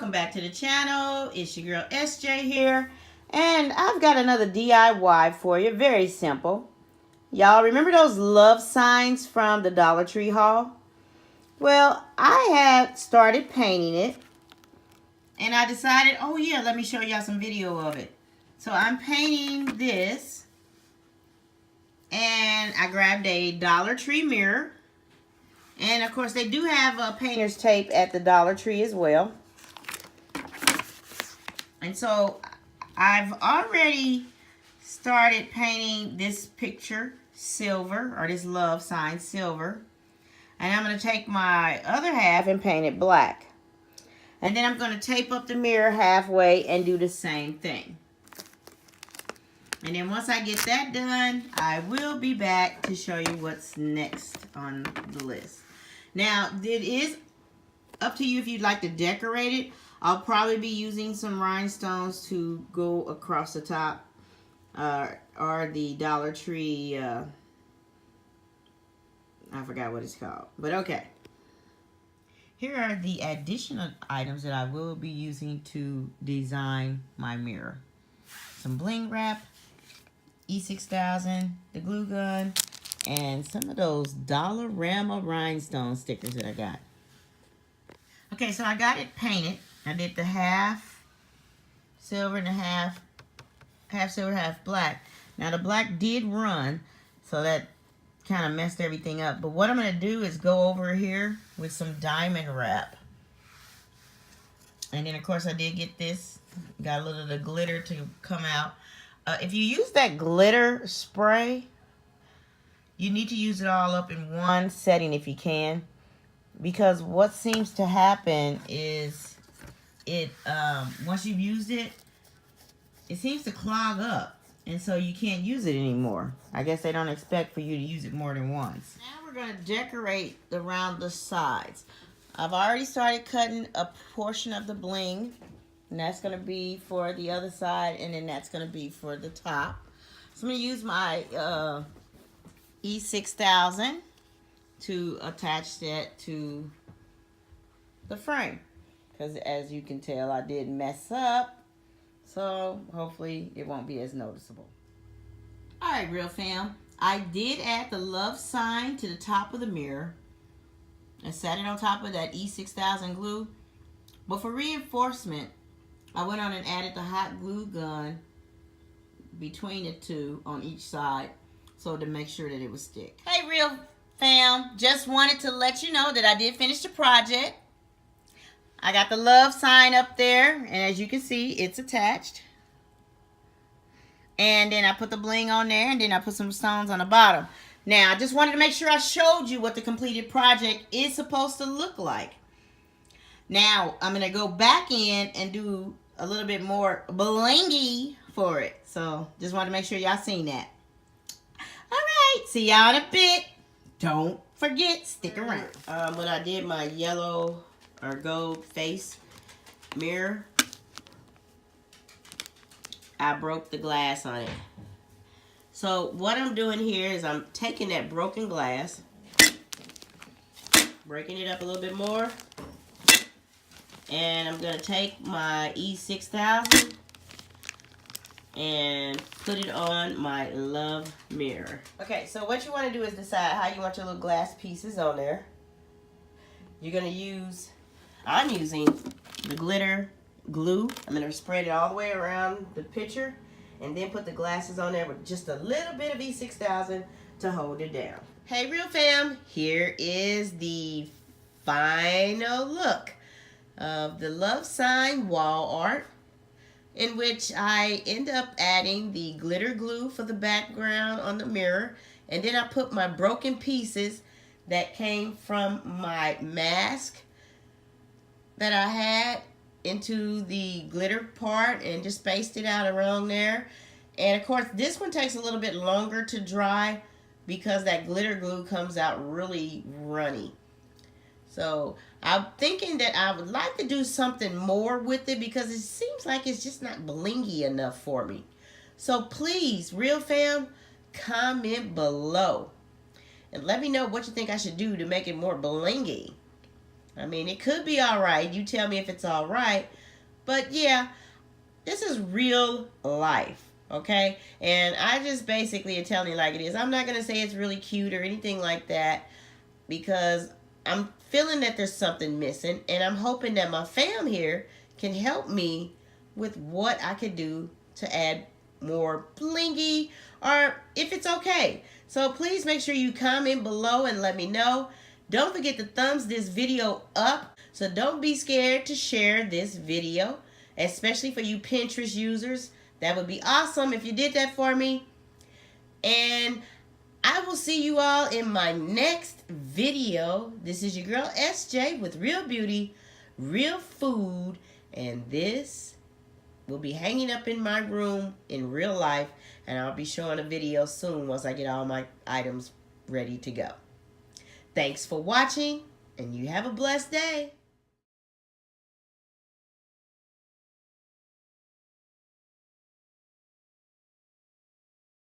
welcome back to the channel. It's your girl SJ here, and I've got another DIY for you. Very simple. Y'all remember those love signs from the Dollar Tree haul? Well, I had started painting it, and I decided, oh yeah, let me show y'all some video of it. So I'm painting this, and I grabbed a Dollar Tree mirror. And of course, they do have a painter's tape at the Dollar Tree as well. And so I've already started painting this picture silver, or this love sign silver. And I'm going to take my other half and paint it black. And then I'm going to tape up the mirror halfway and do the same thing. And then once I get that done, I will be back to show you what's next on the list. Now, it is up to you if you'd like to decorate it. I'll probably be using some rhinestones to go across the top, or the Dollar Tree, I forgot what it's called, but okay. Here are the additional items that I will be using to design my mirror. Some bling wrap, E6000, the glue gun, and some of those Dollarama rhinestone stickers that I got. Okay, so I got it painted. I did the half silver and the half silver, half black. Now the black did run, so that kind of messed everything up. But what I'm going to do is go over here with some diamond wrap. And then of course I did get this. Got a little of the glitter to come out. If you use that glitter spray, you need to use it all up in one setting if you can. Because what seems to happen is once you've used it, it seems to clog up. And so you can't use it anymore. I guess they don't expect for you to use it more than once. Now we're going to decorate around the sides. I've already started cutting a portion of the bling. And that's going to be for the other side. And then that's going to be for the top. So I'm going to use my E6000 to attach that to the frame. Because as you can tell, I did mess up. So hopefully it won't be as noticeable. Alright, real fam. I did add the love sign to the top of the mirror. I set it on top of that E6000 glue. But for reinforcement, I went on and added the hot glue gun between the two on each side, so to make sure that it would stick. Hey, real fam. Just wanted to let you know that I did finish the project. I got the love sign up there, and as you can see, it's attached. And then I put the bling on there, and then I put some stones on the bottom. Now, I just wanted to make sure I showed you what the completed project is supposed to look like. Now, I'm going to go back in and do a little bit more blingy for it. So, just wanted to make sure y'all seen that. Alright, see y'all in a bit. Don't forget, stick around. When I did my yellow or gold face mirror, I broke the glass on it. So what I'm doing here is I'm taking that broken glass, breaking it up a little bit more, and I'm going to take my E6000 and put it on my love mirror. Okay, so what you want to do is decide how you want your little glass pieces on there. You're going to use, I'm using the glitter glue. I'm going to spread it all the way around the picture and then put the glasses on there with just a little bit of E6000 to hold it down. Hey, real fam, here is the final look of the love sign wall art, in which I end up adding the glitter glue for the background on the mirror, and then I put my broken pieces that came from my mask that I had into the glitter part and just spaced it out around there. And of course this one takes a little bit longer to dry because that glitter glue comes out really runny. So I'm thinking that I would like to do something more with it because it seems like it's just not blingy enough for me. So please, real fam, comment below and let me know what you think I should do to make it more blingy. I mean, it could be all right. You tell me if it's all right. But yeah, this is real life, okay? And I just basically am telling you like it is. I'm not going to say it's really cute or anything like that because I'm feeling that there's something missing. And I'm hoping that my fam here can help me with what I could do to add more blingy or if it's okay. So please make sure you comment below and let me know. Don't forget to thumbs this video up. So don't be scared to share this video, especially for you Pinterest users. That would be awesome if you did that for me. And I will see you all in my next video. This is your girl SJ with Real Beauty, Real Food, and this will be hanging up in my room in real life, and I'll be showing a video soon once I get all my items ready to go. Thanks for watching, and you have a blessed day.